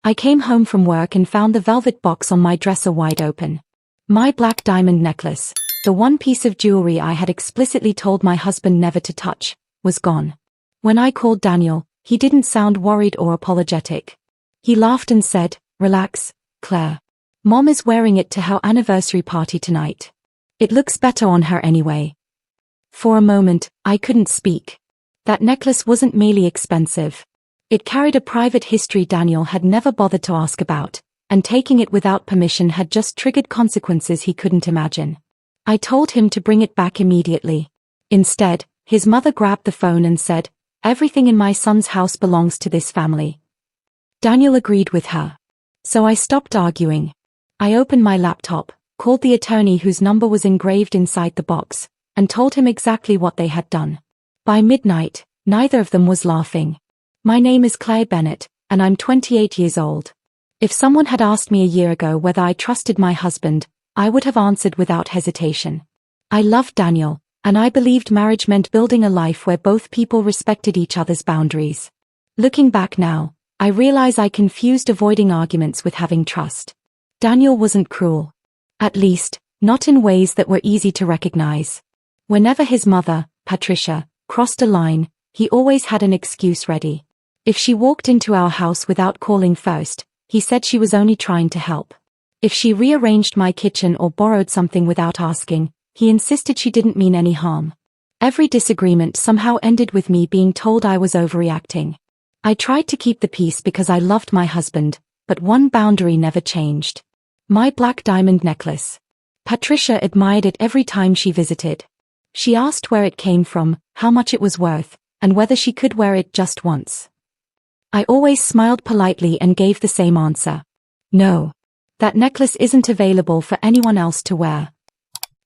I came home from work and found the velvet box on my dresser wide open. My black diamond necklace, the one piece of jewelry I had explicitly told my husband never to touch, was gone. When I called Daniel, he didn't sound worried or apologetic. He laughed and said, "Relax, Claire. Mom is wearing it to her anniversary party tonight. It looks better on her anyway." For a moment, I couldn't speak. That necklace wasn't merely expensive. It carried a private history Daniel had never bothered to ask about, and taking it without permission had just triggered consequences he couldn't imagine. I told him to bring it back immediately. Instead, his mother grabbed the phone and said, "Everything in my son's house belongs to this family." Daniel agreed with her. So I stopped arguing. I opened my laptop, called the attorney whose number was engraved inside the box, and told him exactly what they had done. By midnight, neither of them was laughing. My name is Claire Bennett, and I'm 28 years old. If someone had asked me a year ago whether I trusted my husband, I would have answered without hesitation. I loved Daniel, and I believed marriage meant building a life where both people respected each other's boundaries. Looking back now, I realize I confused avoiding arguments with having trust. Daniel wasn't cruel. At least, not in ways that were easy to recognize. Whenever his mother, Patricia, crossed a line, he always had an excuse ready. If she walked into our house without calling first, he said she was only trying to help. If she rearranged my kitchen or borrowed something without asking, he insisted she didn't mean any harm. Every disagreement somehow ended with me being told I was overreacting. I tried to keep the peace because I loved my husband, but one boundary never changed. My black diamond necklace. Patricia admired it every time she visited. She asked where it came from, how much it was worth, and whether she could wear it just once. I always smiled politely and gave the same answer. No. That necklace isn't available for anyone else to wear.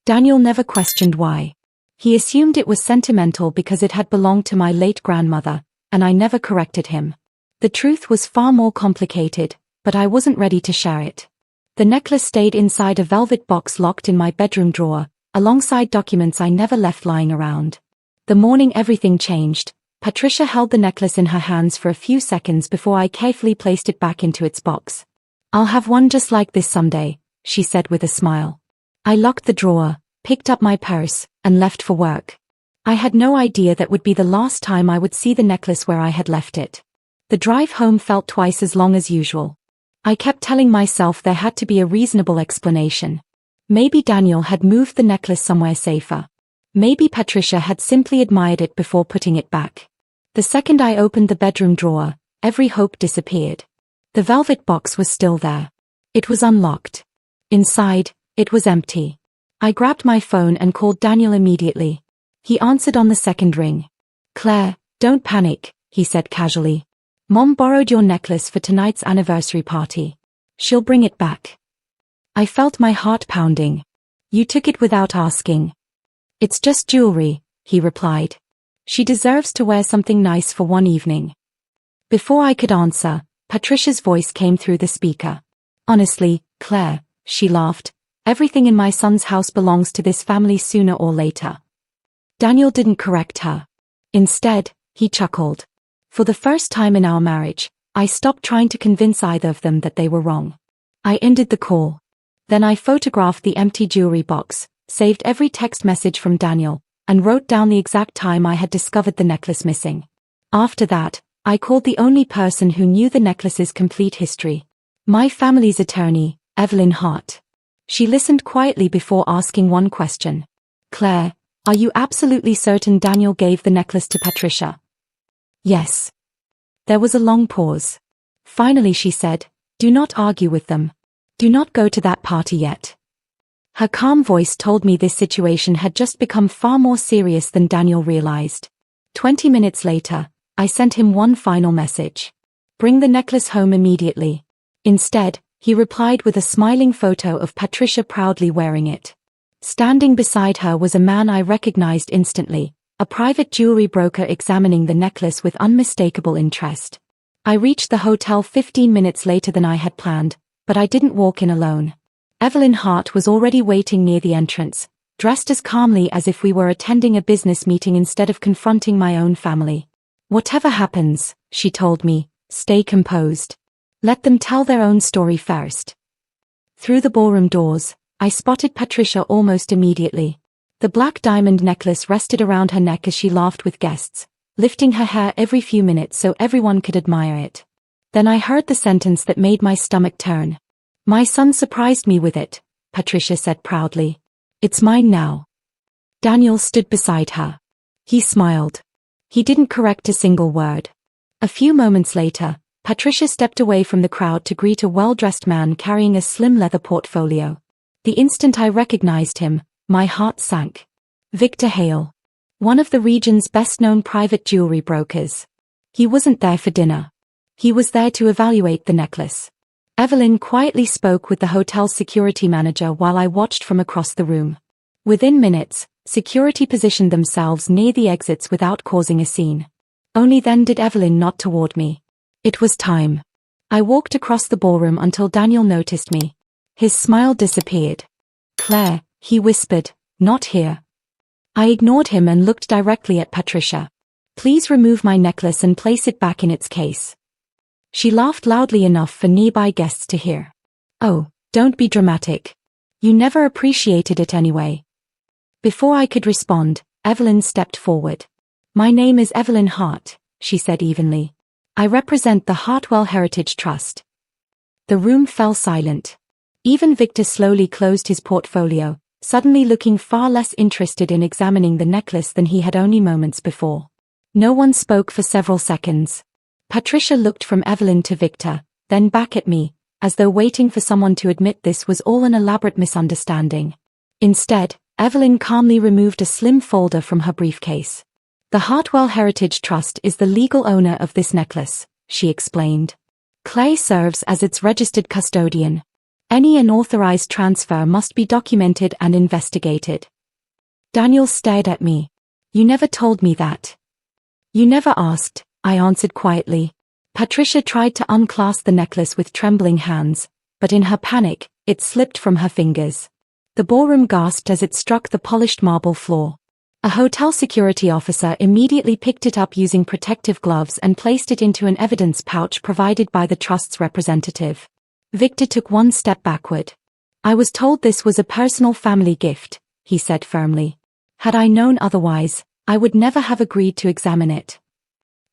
Daniel never questioned why. He assumed it was sentimental because it had belonged to my late grandmother, and I never corrected him. The truth was far more complicated, but I wasn't ready to share it. The necklace stayed inside a velvet box locked in my bedroom drawer, alongside documents I never left lying around. The morning everything changed, Patricia held the necklace in her hands for a few seconds before I carefully placed it back into its box. "I'll have one just like this someday," she said with a smile. I locked the drawer, picked up my purse, and left for work. I had no idea that would be the last time I would see the necklace where I had left it. The drive home felt twice as long as usual. I kept telling myself there had to be a reasonable explanation. Maybe Daniel had moved the necklace somewhere safer. Maybe Patricia had simply admired it before putting it back. The second I opened the bedroom drawer, every hope disappeared. The velvet box was still there. It was unlocked. Inside, it was empty. I grabbed my phone and called Daniel immediately. He answered on the second ring. "Claire, don't panic," he said casually. "Mom borrowed your necklace for tonight's anniversary party. She'll bring it back." I felt my heart pounding. "You took it without asking." "It's just jewelry," he replied. "She deserves to wear something nice for one evening." Before I could answer, Patricia's voice came through the speaker. "Honestly, Claire," she laughed, "everything in my son's house belongs to this family sooner or later." Daniel didn't correct her. Instead, he chuckled. For the first time in our marriage, I stopped trying to convince either of them that they were wrong. I ended the call. Then I photographed the empty jewelry box, saved every text message from Daniel, and wrote down the exact time I had discovered the necklace missing. After that, I called the only person who knew the necklace's complete history. My family's attorney, Evelyn Hart. She listened quietly before asking one question. "Claire, are you absolutely certain Daniel gave the necklace to Patricia?" "Yes." There was a long pause. Finally she said, "Do not argue with them. Do not go to that party yet." Her calm voice told me this situation had just become far more serious than Daniel realized. 20 minutes later, I sent him one final message. "Bring the necklace home immediately." Instead, he replied with a smiling photo of Patricia proudly wearing it. Standing beside her was a man I recognized instantly, a private jewelry broker examining the necklace with unmistakable interest. I reached the hotel 15 minutes later than I had planned, but I didn't walk in alone. Evelyn Hart was already waiting near the entrance, dressed as calmly as if we were attending a business meeting instead of confronting my own family. "Whatever happens," she told me, "stay composed. Let them tell their own story first. Through the ballroom doors, I spotted Patricia almost immediately. The black diamond necklace rested around her neck as she laughed with guests, lifting her hair every few minutes so everyone could admire it. Then I heard the sentence that made my stomach turn. "My son surprised me with it," Patricia said proudly. "It's mine now." Daniel stood beside her. He smiled. He didn't correct a single word. A few moments later, Patricia stepped away from the crowd to greet a well-dressed man carrying a slim leather portfolio. The instant I recognized him, my heart sank. Victor Hale. One of the region's best-known private jewelry brokers. He wasn't there for dinner. He was there to evaluate the necklace. Evelyn quietly spoke with the hotel's security manager while I watched from across the room. Within minutes, security positioned themselves near the exits without causing a scene. Only then did Evelyn nod toward me. It was time. I walked across the ballroom until Daniel noticed me. His smile disappeared. "Claire," he whispered, "not here." I ignored him and looked directly at Patricia. "Please remove my necklace and place it back in its case." She laughed loudly enough for nearby guests to hear. "Oh, don't be dramatic. You never appreciated it anyway." Before I could respond, Evelyn stepped forward. "My name is Evelyn Hart," she said evenly. "I represent the Hartwell Heritage Trust." The room fell silent. Even Victor slowly closed his portfolio, suddenly looking far less interested in examining the necklace than he had only moments before. No one spoke for several seconds. Patricia looked from Evelyn to Victor, then back at me, as though waiting for someone to admit this was all an elaborate misunderstanding. Instead, Evelyn calmly removed a slim folder from her briefcase. "The Hartwell Heritage Trust is the legal owner of this necklace," she explained. "Clay serves as its registered custodian. Any unauthorized transfer must be documented and investigated." Daniel stared at me. "You never told me that." "You never asked," I answered quietly. Patricia tried to unclasp the necklace with trembling hands, but in her panic, it slipped from her fingers. The ballroom gasped as it struck the polished marble floor. A hotel security officer immediately picked it up using protective gloves and placed it into an evidence pouch provided by the trust's representative. Victor took one step backward. "I was told this was a personal family gift," he said firmly. "Had I known otherwise, I would never have agreed to examine it."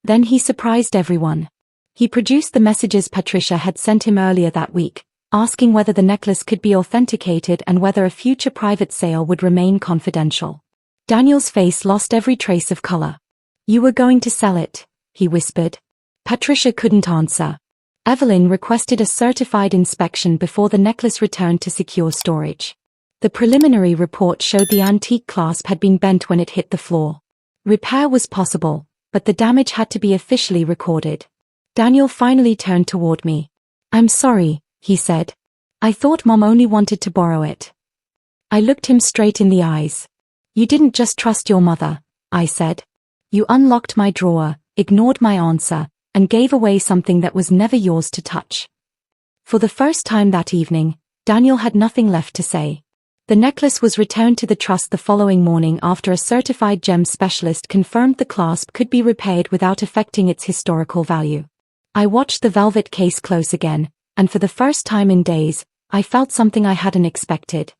Then he surprised everyone. He produced the messages Patricia had sent him earlier that week, asking whether the necklace could be authenticated and whether a future private sale would remain confidential. Daniel's face lost every trace of color. "You were going to sell it," he whispered. Patricia couldn't answer. Evelyn requested a certified inspection before the necklace returned to secure storage. The preliminary report showed the antique clasp had been bent when it hit the floor. Repair was possible, but the damage had to be officially recorded. Daniel finally turned toward me. "I'm sorry," he said. "I thought Mom only wanted to borrow it." I looked him straight in the eyes. "You didn't just trust your mother," I said. "You unlocked my drawer, ignored my answer, and gave away something that was never yours to touch." For the first time that evening, Daniel had nothing left to say. The necklace was returned to the trust the following morning after a certified gem specialist confirmed the clasp could be repaired without affecting its historical value. I watched the velvet case close again, and for the first time in days, I felt something I hadn't expected.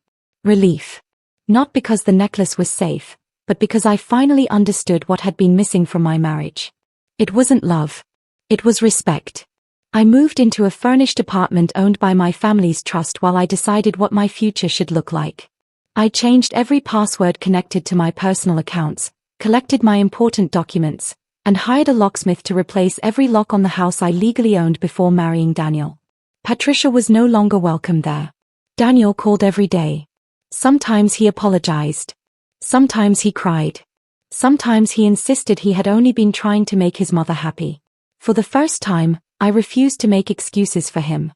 Relief. Not because the necklace was safe, but because I finally understood what had been missing from my marriage. It wasn't love. It was respect. I moved into a furnished apartment owned by my family's trust while I decided what my future should look like. I changed every password connected to my personal accounts, collected my important documents, and hired a locksmith to replace every lock on the house I legally owned before marrying Daniel. Patricia was no longer welcome there. Daniel called every day. Sometimes he apologized. Sometimes he cried. Sometimes he insisted he had only been trying to make his mother happy. For the first time, I refused to make excuses for him.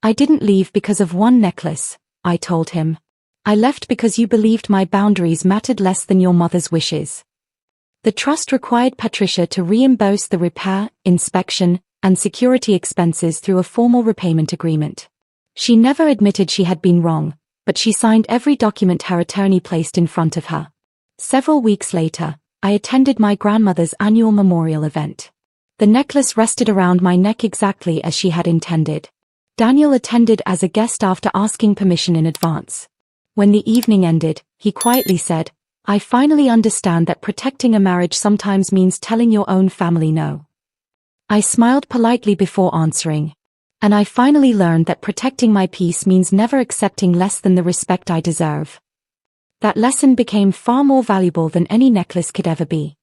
"I didn't leave because of one necklace," I told him. "I left because you believed my boundaries mattered less than your mother's wishes." The trust required Patricia to reimburse the repair, inspection, and security expenses through a formal repayment agreement. She never admitted she had been wrong, but she signed every document her attorney placed in front of her. Several weeks later, I attended my grandmother's annual memorial event. The necklace rested around my neck exactly as she had intended. Daniel attended as a guest after asking permission in advance. When the evening ended, he quietly said, "I finally understand that protecting a marriage sometimes means telling your own family no." I smiled politely before answering. "And I finally learned that protecting my peace means never accepting less than the respect I deserve." That lesson became far more valuable than any necklace could ever be.